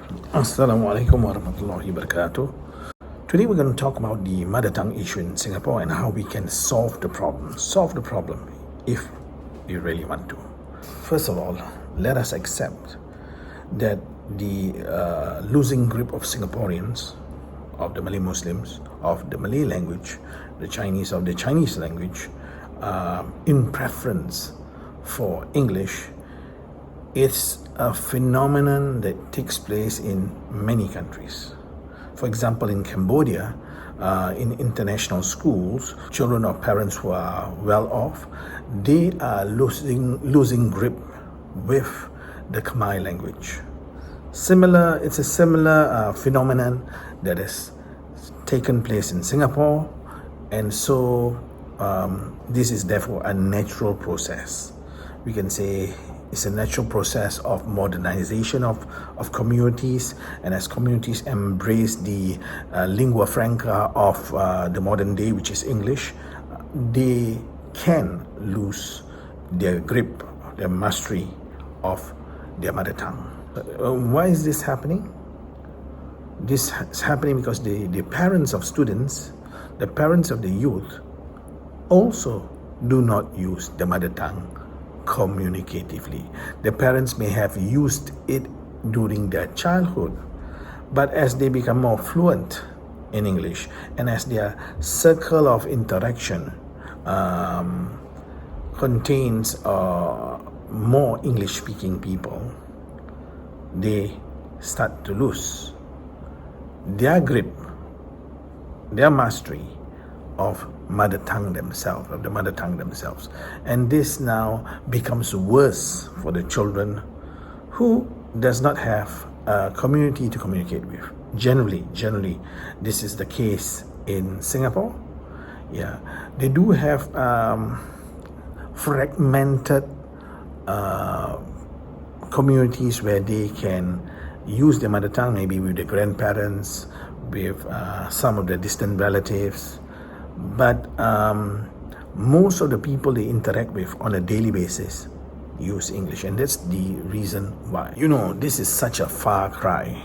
Assalamualaikum warahmatullahi wabarakatuh. Today we're going to talk about the mother tongue issue in Singapore and how we can solve the problem. Solve the problem if you really want to. First of all, let us accept that the losing grip of Singaporeans, of the Malay Muslims, of the Malay language, the Chinese of the Chinese language, in preference for English, is a phenomenon that takes place in many countries. For example, in Cambodia, in international schools, children of parents who are well off, they are losing grip with the Khmer language. It's a similar phenomenon that has taken place in Singapore, and so this is therefore a natural process. We can say it's a natural process of modernization of communities, and as communities embrace the lingua franca of the modern day, which is English, they can lose their grip, their mastery of their mother tongue. Why is this happening? This is happening because the parents of students, the parents of the youth, also do not use the mother tongue communicatively. The parents may have used it during their childhood, but as they become more fluent in English and as their circle of interaction contains more English-speaking people, they start to lose their grip, their mastery of the mother tongue themselves. And this now becomes worse for the children who does not have a community to communicate with. Generally, this is the case in Singapore. Yeah, they do have fragmented communities where they can use their mother tongue, maybe with their grandparents, with some of their distant relatives. But most of the people they interact with on a daily basis use English, and that's the reason why. This is such a far cry,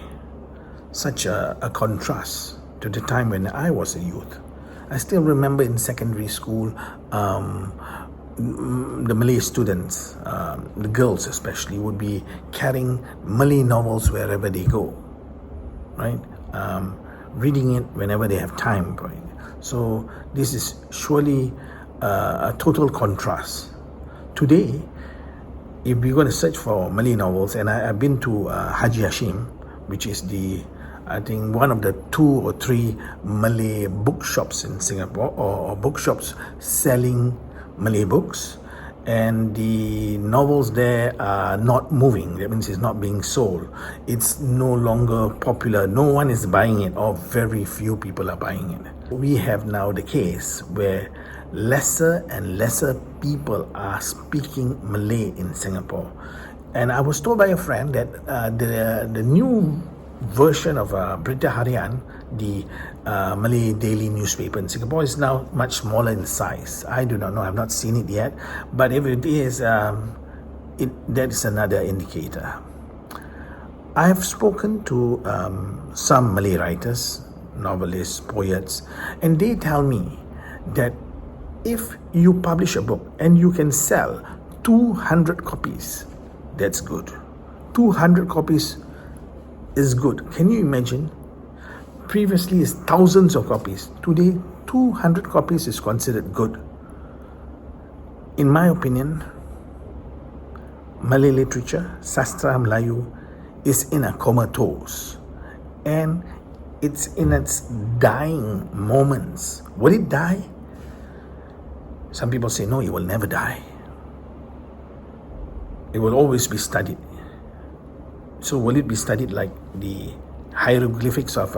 such a contrast to the time when I was a youth. I still remember in secondary school, the Malay students, the girls especially, would be carrying Malay novels wherever they go, right? Reading it whenever they have time for it. So this is surely a total contrast. Today, if we're going to search for Malay novels, and I've been to Haji Hashim, which is I think one of the 2 or 3 Malay bookshops in Singapore, or bookshops selling Malay books, and the novels there are not moving. That means it's not being sold. It's no longer popular. No one is buying it, or very few people are buying it. We have now the case where lesser and lesser people are speaking Malay in Singapore. And I was told by a friend that the new version of Berita Harian, the Malay daily newspaper in Singapore, is now much smaller in size. I do not know, I've not seen it yet, but if it is, that is another indicator. I have spoken to some Malay writers, novelists, poets, and they tell me that if you publish a book and you can sell 200 copies, that's good. 200 copies is good. Can you imagine? Previously is thousands of copies. Today, 200 copies is considered good. In my opinion, Malay literature, Sastra Melayu, is in a comatose, and it's in its dying moments. Will it die? Some people say, no, it will never die. It will always be studied. So will it be studied like the hieroglyphics of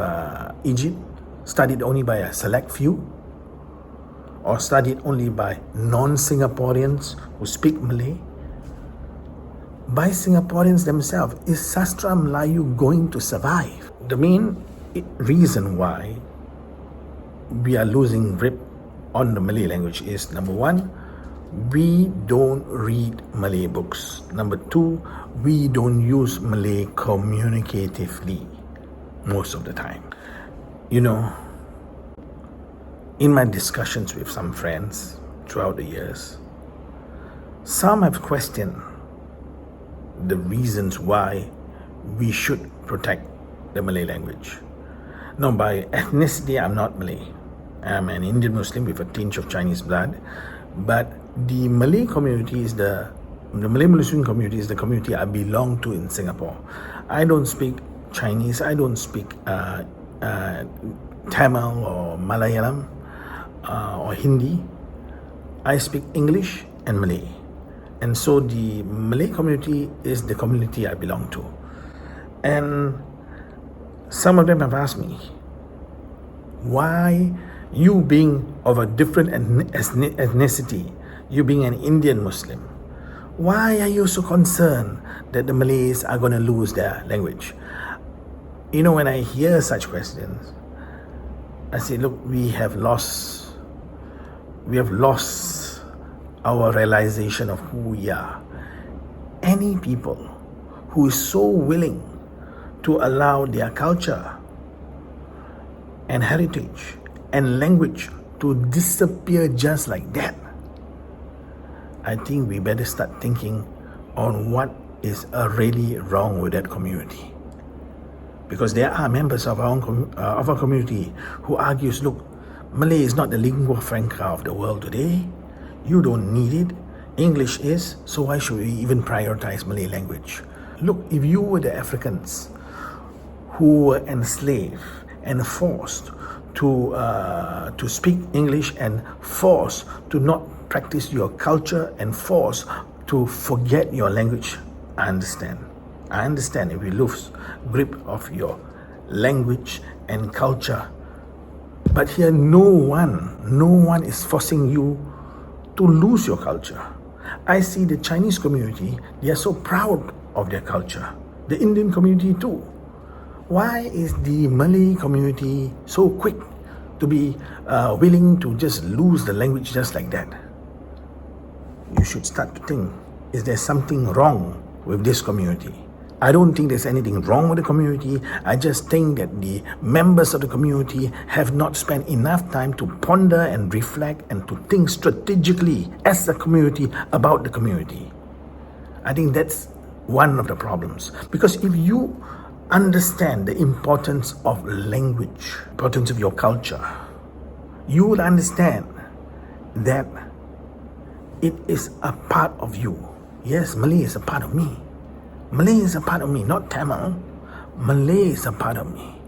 Egypt, studied only by a select few? Or studied only by non-Singaporeans who speak Malay? By Singaporeans themselves, is Sastra Melayu going to survive? The main reason why we are losing grip on the Malay language is, number one, we don't read Malay books. Number two, we don't use Malay communicatively most of the time. You know, in my discussions with some friends throughout the years, some have questioned the reasons why we should protect the Malay language. Now, by ethnicity, I'm not Malay. I'm an Indian Muslim with a tinge of Chinese blood. But the Malay community is the Malay Muslim community is the community I belong to in Singapore. I don't speak Chinese. I don't speak Tamil or Malayalam or Hindi. I speak English and Malay. And so the Malay community is the community I belong to. And some of them have asked me, why you being of a different ethnicity, you being an Indian Muslim, why are you so concerned that the Malays are going to lose their language? You know, when I hear such questions, I say, look, we have lost our realization of who we are. Any people who is so willing to allow their culture and heritage and language to disappear just like that, I think we better start thinking on what is really wrong with that community. Because there are members of our community who argues, look, Malay is not the lingua franca of the world today. You don't need it. English is, so why should we even prioritize Malay language? Look, if you were the Africans who were enslaved and forced to speak English and forced to not practice your culture and forced to forget your language, I understand. I understand if you lose grip of your language and culture. But here no one is forcing you to lose your culture. I see the Chinese community, they are so proud of their culture. The Indian community too. Why is the Malay community so quick to be willing to just lose the language just like that? You should start to think, is there something wrong with this community? I don't think there's anything wrong with the community. I just think that the members of the community have not spent enough time to ponder and reflect and to think strategically as a community about the community. I think that's one of the problems. Because if you understand the importance of language, importance of your culture, you will understand that it is a part of you. Yes, Malay is a part of me. Malay is a part of me, not Tamil. Malay is a part of me.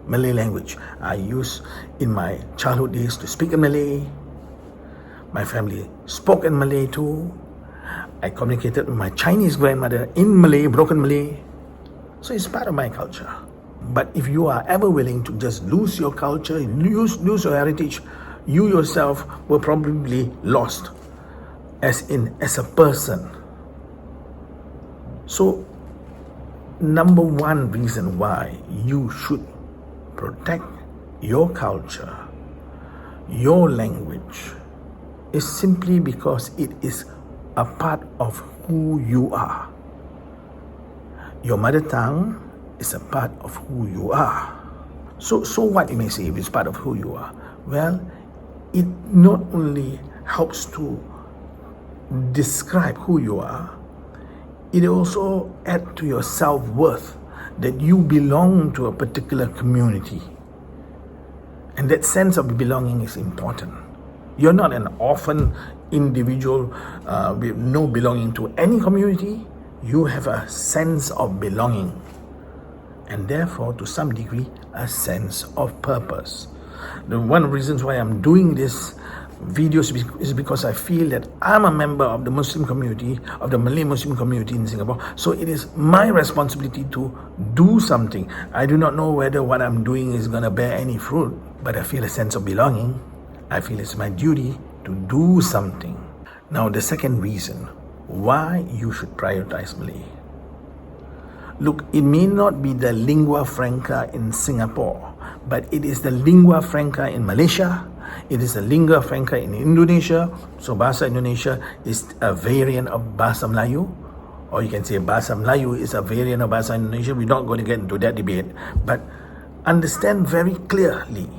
Malay language I use in my childhood days to speak in Malay. My family spoke in Malay too. I communicated with my Chinese grandmother in Malay, broken Malay. So it's part of my culture. But if you are ever willing to just lose your culture, lose your heritage, you yourself were probably lost as a person. So, number one reason why you should protect your culture, your language, is simply because it is a part of who you are. Your mother tongue is a part of who you are. So what you may say if it's part of who you are? Well, it not only helps to describe who you are, it also adds to your self-worth that you belong to a particular community. And that sense of belonging is important. You're not an orphan individual with no belonging to any community. You have a sense of belonging. And therefore, to some degree, a sense of purpose. The one of the reasons why I'm doing this videos is because I feel that I'm a member of the Muslim community, of the Malay Muslim community in Singapore. So it is my responsibility to do something. I do not know whether what I'm doing is going to bear any fruit, but I feel a sense of belonging. I feel it's my duty to do something. Now, the second reason why you should prioritize Malay. Look, it may not be the lingua franca in Singapore, but it is the lingua franca in Malaysia, It is a lingua franca in Indonesia. So Bahasa Indonesia is a variant of Bahasa Melayu. Or you can say Bahasa Melayu is a variant of Bahasa Indonesia. We're not going to get into that debate. But understand very clearly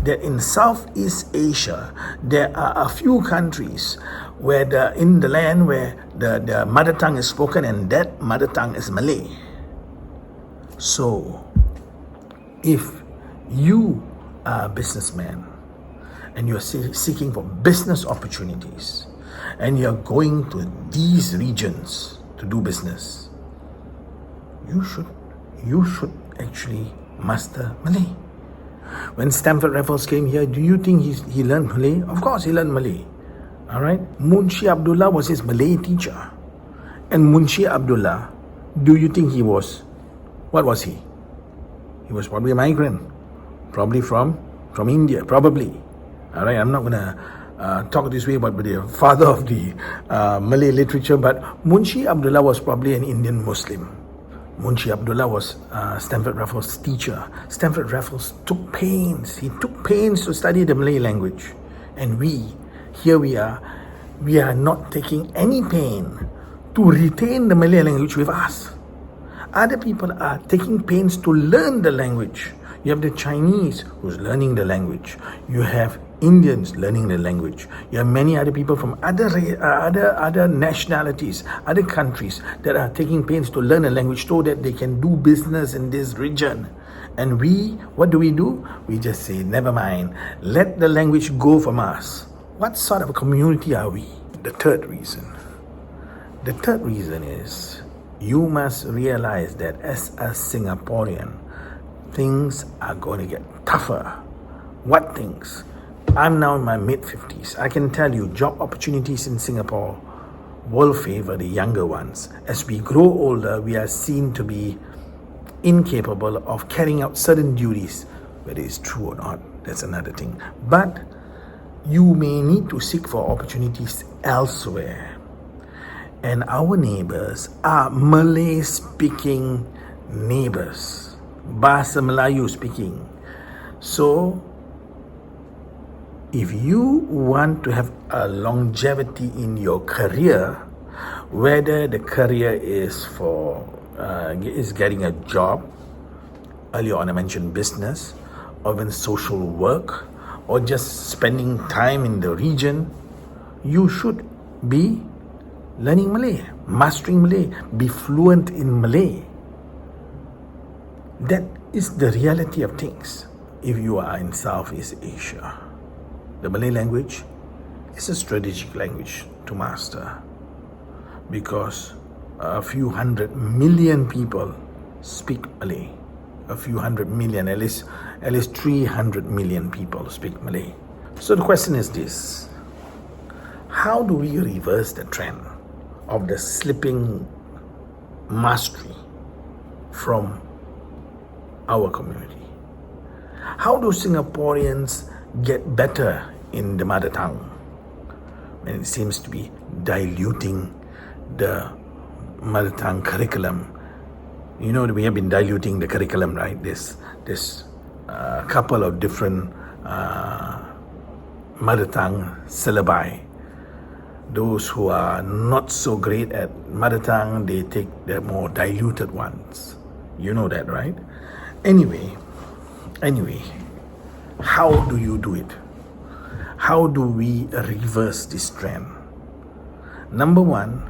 that in Southeast Asia, there are a few countries where in the land where the mother tongue is spoken, and that mother tongue is Malay. So, if you are a businessman and you're seeking for business opportunities and you're going to these regions to do business, you should actually master Malay. When Stanford Raffles came here, do you think he learned Malay? Of course he learned Malay. Alright? Munshi Abdullah was his Malay teacher. And Munshi Abdullah, do you think what was he? He was probably a migrant. Probably from India, probably. Alright, I'm not going to talk this way about the father of the Malay literature, but Munshi Abdullah was probably an Indian Muslim. Munshi Abdullah was Stanford Raffles' teacher. Stanford Raffles took pains. He took pains to study the Malay language. And we are not taking any pain to retain the Malay language with us. Other people are taking pains to learn the language. You have the Chinese who's learning the language. You have Indians learning the language. You have many other people from other nationalities, other countries that are taking pains to learn a language so that they can do business in this region. And what do? We just say, never mind, let the language go from us. What sort of a community are we? The third reason is you must realize that as a Singaporean, things are going to get tougher. What things? I'm now in my mid-50s. I can tell you job opportunities in Singapore will favor the younger ones. As we grow older, we are seen to be incapable of carrying out certain duties. Whether it's true or not, that's another thing. But you may need to seek for opportunities elsewhere. And our neighbors are Malay-speaking neighbors. Bahasa Melayu speaking. So, if you want to have a longevity in your career, whether the career is is getting a job, earlier on I mentioned business, or even social work, or just spending time in the region, you should be learning Malay, mastering Malay, be fluent in Malay. That is the reality of things if you are in Southeast Asia. The Malay language is a strategic language to master because a few 100 million people speak Malay. A few 100 million, at least 300 million people speak Malay. So the question is this: how do we reverse the trend of the slipping mastery from our community? How do Singaporeans get better in the mother tongue when it seems to be diluting the mother tongue curriculum? You know, we have been diluting the curriculum, right? This couple of different mother tongue syllabi. Those who are not so great at mother tongue, they take the more diluted ones. You know that, right? Anyway, how do you do it? How do we reverse this trend? Number one,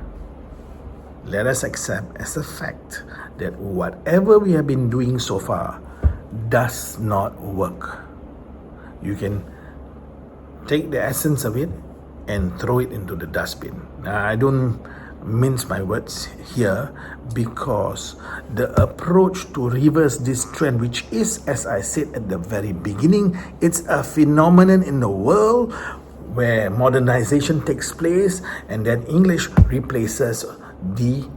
let us accept as a fact that whatever we have been doing so far does not work. You can take the essence of it and throw it into the dustbin. Now, I don't mince my words here because the approach to reverse this trend, which is, as I said at the very beginning, it's a phenomenon in the world where modernization takes place and then English replaces the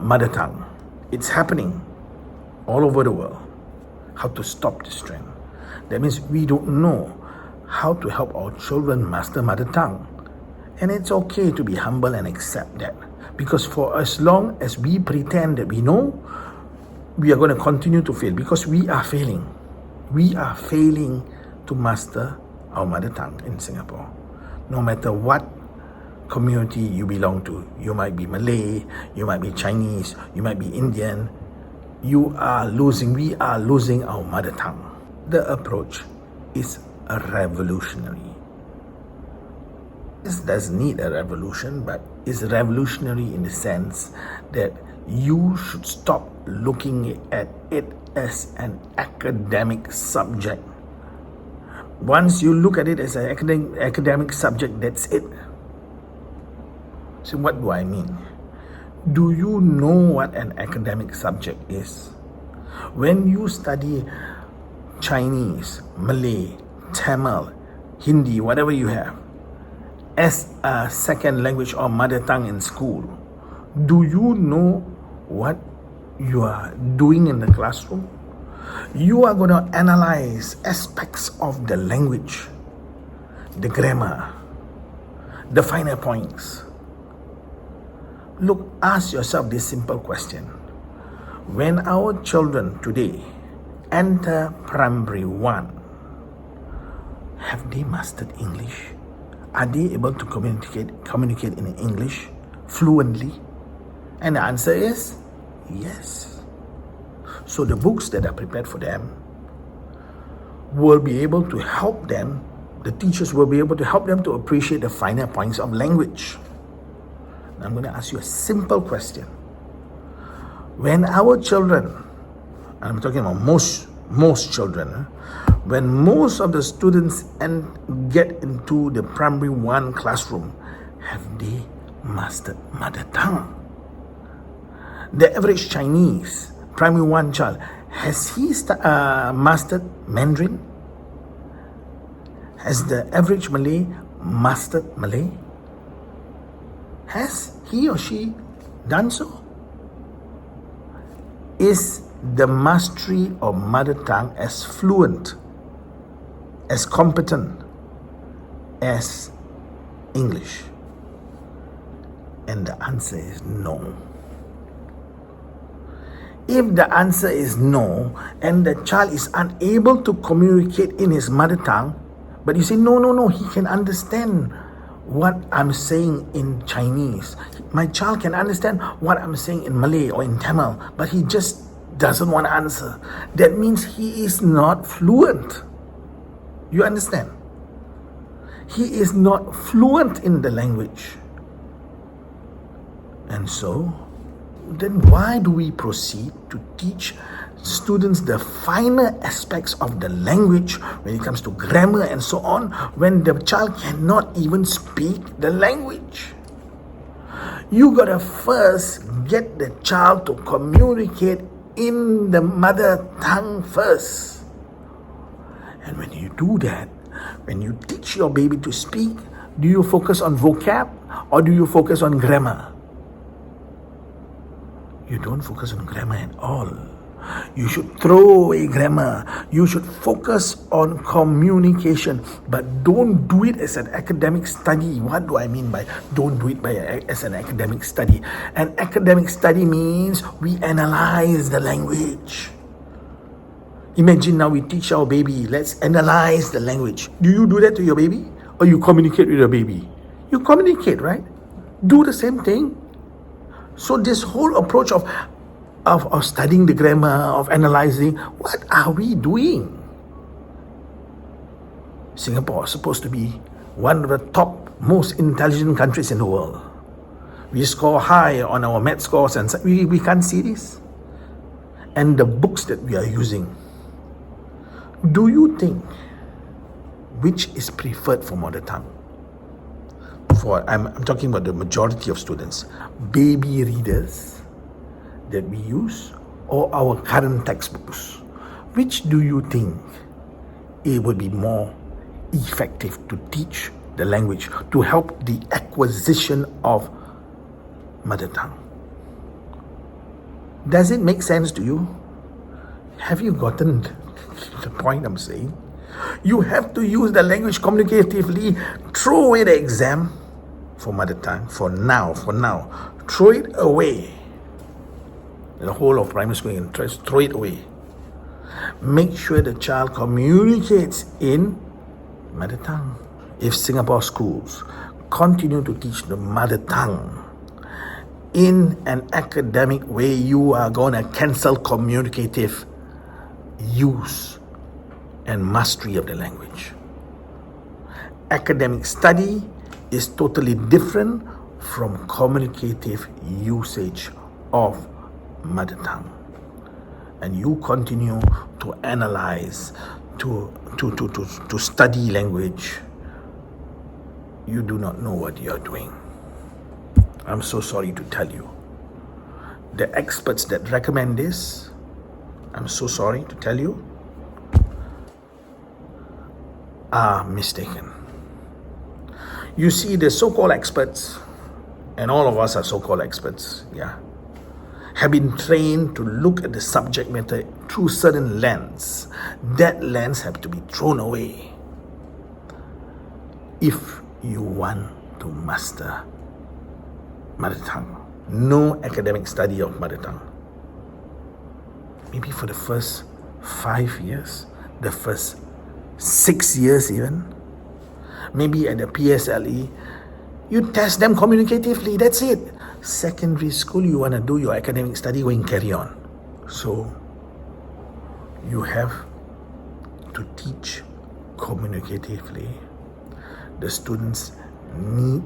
mother tongue. It's happening all over the world. How to stop this trend? That means we don't know how to help our children master mother tongue. And it's okay to be humble and accept that. Because for as long as we pretend that we know, we are going to continue to fail because we are failing. We are failing to master our mother tongue in Singapore. No matter what community you belong to, you might be Malay, you might be Chinese, you might be Indian, we are losing our mother tongue. The approach is a revolutionary. This doesn't need a revolution, but it's revolutionary in the sense that you should stop looking at it as an academic subject. Once you look at it as an academic subject, that's it. So what do I mean? Do you know what an academic subject is? When you study Chinese, Malay, Tamil, Hindi, whatever you have, as a second language or mother tongue in school, do you know what you are doing in the classroom? You are going to analyze aspects of the language, the grammar, the finer points. Look, ask yourself this simple question. When our children today enter primary 1, have they mastered English? Are they able to communicate in English fluently? And the answer is yes. So the books that are prepared for them will be able to help them, the teachers will be able to help them to appreciate the finer points of language. Now I'm going to ask you a simple question. When our children, and I'm talking about most children, when most of the students get into the primary 1 classroom, have they mastered mother tongue? The average Chinese primary 1 child, has he mastered Mandarin? Has the average Malay mastered Malay? Has he or she done so? Is the mastery of mother tongue as fluent, as competent as English? And the answer is no. If the answer is no, and the child is unable to communicate in his mother tongue, but you say, no, he can understand what I'm saying in Chinese. My child can understand what I'm saying in Malay or in Tamil, but he just doesn't want to answer. That means he is not fluent. You understand? He is not fluent in the language. And so, then why do we proceed to teach students the finer aspects of the language when it comes to grammar and so on, when the child cannot even speak the language? You gotta first get the child to communicate in the mother tongue first. And when you do that, when you teach your baby to speak, do you focus on vocab or do you focus on grammar? You don't focus on grammar at all. You should throw away grammar. You should focus on communication, but don't do it as an academic study. What do I mean by don't do it as an academic study? An academic study means we analyze the language. Imagine now we teach our baby, let's analyze the language. Do you do that to your baby? Or you communicate with your baby? You communicate, right? Do the same thing. So this whole approach of studying the grammar, of analyzing, what are we doing? Singapore is supposed to be one of the top most intelligent countries in the world. We score high on our math scores and we can't see this. And the books that we are using, do you think which is preferred for mother tongue? I'm talking about the majority of students, baby readers that we use or our current textbooks. Which do you think it would be more effective to teach the language, to help the acquisition of mother tongue? Does it make sense to you? Have you gotten the point I'm saying? You have to use the language communicatively. Throw away the exam for mother tongue for now. Throw it away. The whole of primary school, and throw it away. Make sure the child communicates in mother tongue. If Singapore schools continue to teach the mother tongue in an academic way, you are going to cancel communicative use and mastery of the language. Academic study is totally different from communicative usage of mother tongue. And you continue to analyze, to study language, you do not know what you are doing. I'm so sorry to tell you. The experts that recommend this, I'm so sorry to tell you, are mistaken. You see, the so-called experts, and all of us are so-called experts, have been trained to look at the subject matter through certain lens. That lens have to be thrown away if you want to master mother tongue. No academic study of mother tongue. Maybe for the first 5 years, the first 6 years even. Maybe at the PSLE, you test them communicatively, that's it. Secondary school, you want to do your academic study, go and carry on. So, you have to teach communicatively. The students need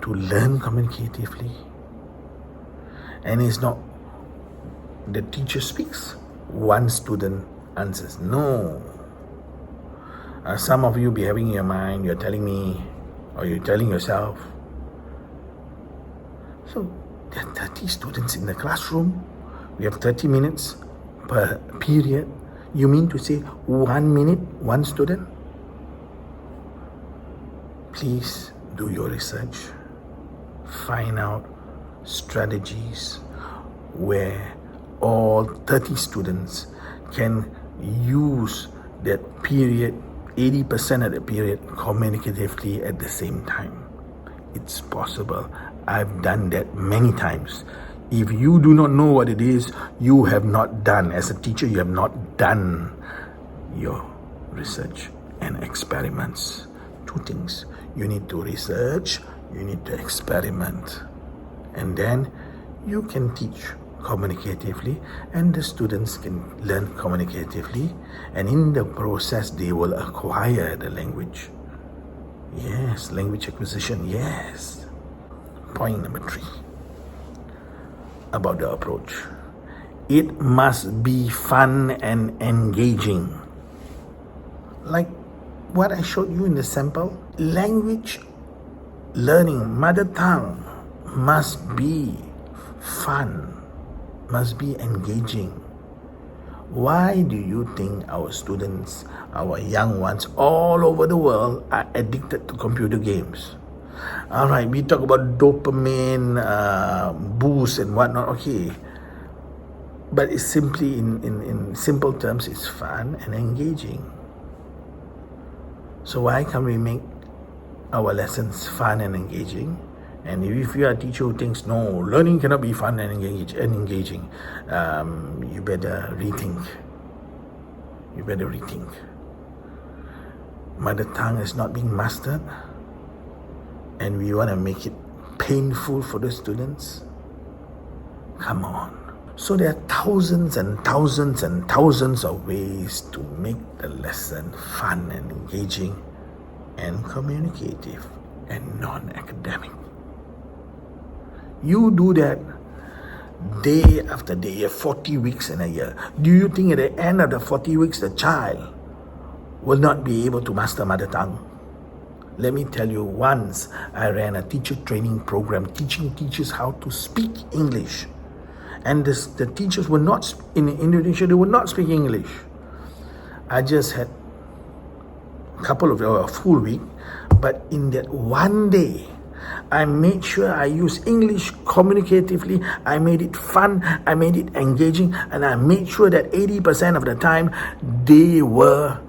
to learn communicatively. And it's not the teacher speaks, one student answers. No. Some of you be having in your mind, you're telling me, or you're telling yourself, so there are 30 students in the classroom, we have 30 minutes per period. You mean to say 1 minute, one student? Please do your research. Find out strategies where all 30 students can use that period, 80% of the period, communicatively at the same time. It's possible. I've done that many times. If you do not know what it is, you have not done, as a teacher, you have not done your research and experiments. Two things. You need to research, you need to experiment. And then you can teach communicatively, and the students can learn communicatively, and in the process they will acquire the language. Yes, language acquisition, yes. Point number 3 about the approach. It must be fun and engaging. Like what I showed you in the sample, language learning, mother tongue, must be fun, must be engaging. Why do you think our students, our young ones all over the world are addicted to computer games? Alright, we talk about dopamine boost and whatnot, okay. But it's simply, in simple terms, it's fun and engaging. So why can't we make our lessons fun and engaging? And if you are a teacher who thinks, no, learning cannot be fun and engaging, you better rethink. You better rethink. Mother tongue is not being mastered, and we want to make it painful for the students. Come on. So there are thousands and thousands and thousands of ways to make the lesson fun and engaging and communicative and non-academic. You do that day after day, 40 weeks in a year. Do you think at the end of the 40 weeks, the child will not be able to master mother tongue? Let me tell you, once I ran a teacher training program teaching teachers how to speak English. And the teachers were not, in Indonesia, they were not speaking English. I just had a full week, but in that one day, I made sure I used English communicatively, I made it fun, I made it engaging, and I made sure that 80% of the time, they were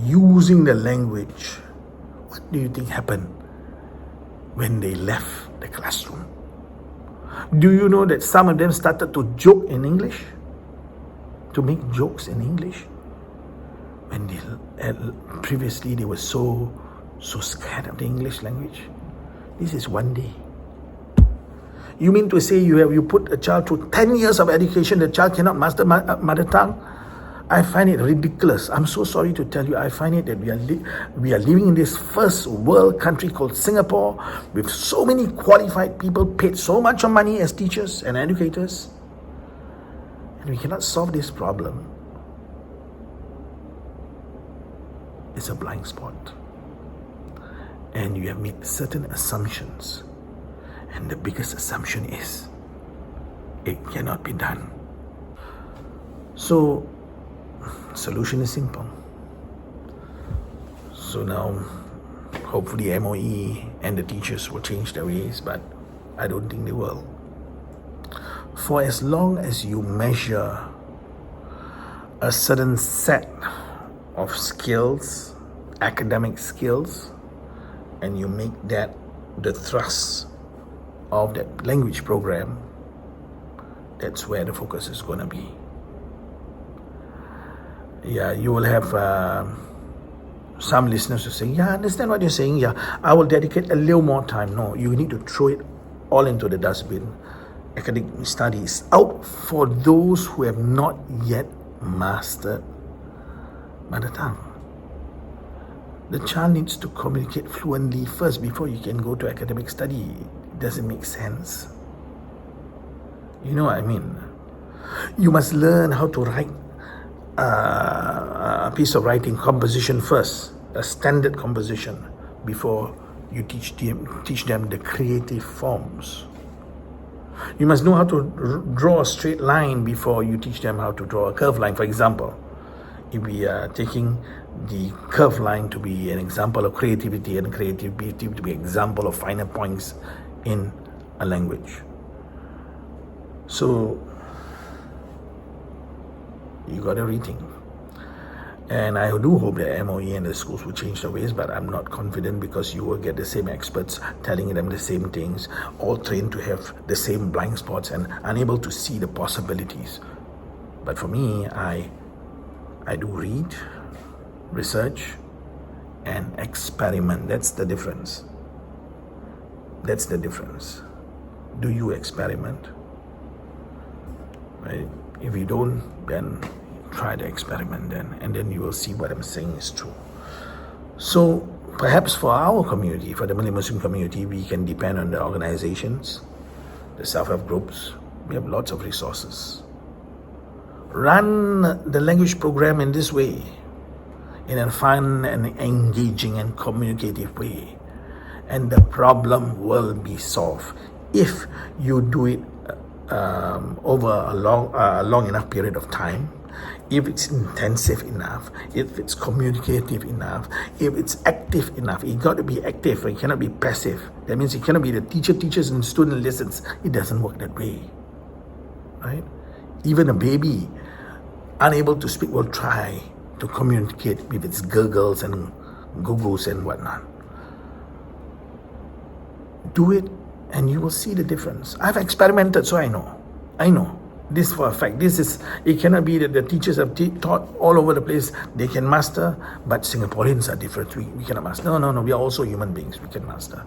using the language. What do you think happened when they left the classroom? Do you know that some of them started to joke in English? To make jokes in English? When previously they were so So scared of the English language? This is one day. You mean to say you put a child through 10 years of education, the child cannot master mother tongue? I find it ridiculous. I'm so sorry to tell you, I find it that we are living in this first world country called Singapore with so many qualified people paid so much of money as teachers and educators, and we cannot solve this problem. It's a blind spot. And you have made certain assumptions. And the biggest assumption is it cannot be done. So, solution is simple. So now, hopefully MOE and the teachers will change their ways, but I don't think they will. For as long as you measure a certain set of skills, academic skills, and you make that the thrust of that language program, that's where the focus is going to be. Yeah, you will have some listeners who say, yeah, I understand what you're saying. Yeah, I will dedicate a little more time. No, you need to throw it all into the dustbin. Academic studies out for those who have not yet mastered mother tongue. The child needs to communicate fluently first before you can go to academic study. It doesn't make sense. You know what I mean? You must learn how to write a piece of writing composition first, a standard composition, before you teach them the creative forms. You must know how to draw a straight line before you teach them how to draw a curved line. For example, if we are taking the curved line to be an example of creativity and creativity to be an example of finer points in a language. So you got to rethink. And I do hope that MOE and the schools will change their ways, but I'm not confident because you will get the same experts telling them the same things, all trained to have the same blind spots and unable to see the possibilities. But for me, I do read, research, and experiment. That's the difference. That's the difference. Do you experiment? Right? If you don't, then try the experiment then, and then you will see what I'm saying is true. So perhaps for our community, for the Malay Muslim community, we can depend on the organizations, the self-help groups. We have lots of resources. Run the language program in this way, in a fun and engaging and communicative way, and the problem will be solved if you do it over a long enough period of time, if it's intensive enough, if it's communicative enough, if it's active enough. It got to be active, it cannot be passive. That means it cannot be the teacher teaches and student listens. It doesn't work that way, right? Even a baby unable to speak will try to communicate with its gurgles and googles and whatnot. Do it and you will see the difference. I've experimented, so I know this for a fact. It cannot be that the teachers have taught all over the place, they can master, but Singaporeans are different. We cannot master. No, we are also human beings, we can master.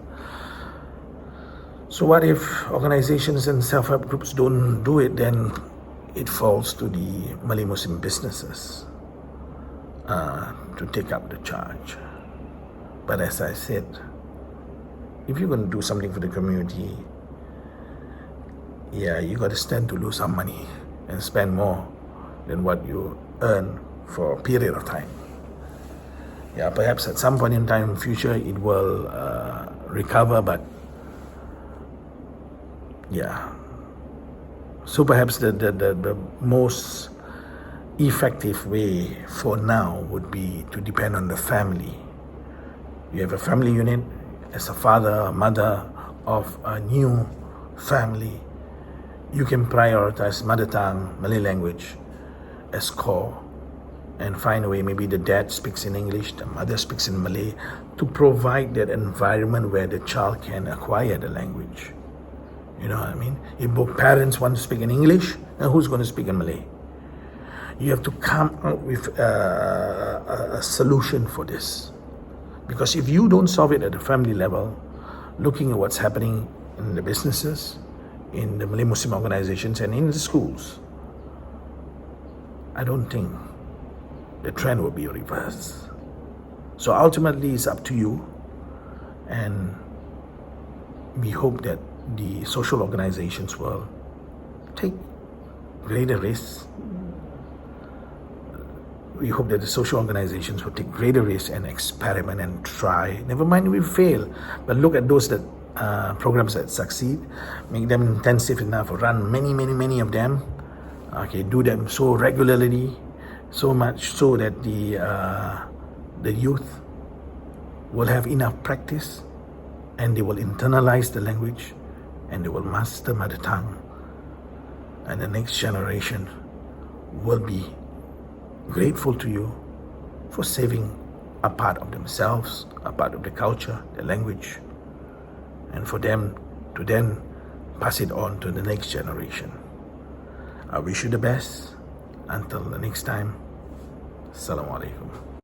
So what if organizations and self-help groups don't do it? Then it falls to the Malay Muslim businesses to take up the charge. But as I said, if you're going to do something for the community, you got to stand to lose some money and spend more than what you earn for a period of time. Perhaps at some point in time in the future it will recover, but so perhaps the most effective way for now would be to depend on the family. You have a family unit. As a father or mother of a new family, you can prioritize mother tongue, Malay language as core, and find a way, maybe the dad speaks in English, the mother speaks in Malay, to provide that environment where the child can acquire the language. You know what I mean? If both parents want to speak in English, then who's going to speak in Malay? You have to come up with a solution for this. Because if you don't solve it at the family level, looking at what's happening in the businesses, in the Malay Muslim organizations, and in the schools, I don't think the trend will be reversed. So ultimately, it's up to you, and we hope that the social organizations will take greater risks. We hope that the social organizations will take greater risks and experiment and try. Never mind we fail, but look at those that programs that succeed, make them intensive enough, run many of them. Okay, do them so regularly, so much so that the youth will have enough practice, and they will internalize the language, and they will master mother tongue, and the next generation will be grateful to you for saving a part of themselves, a part of the culture, the language, and for them to then pass it on to the next generation. I wish you the best. Until the next time, Assalamu alaikum.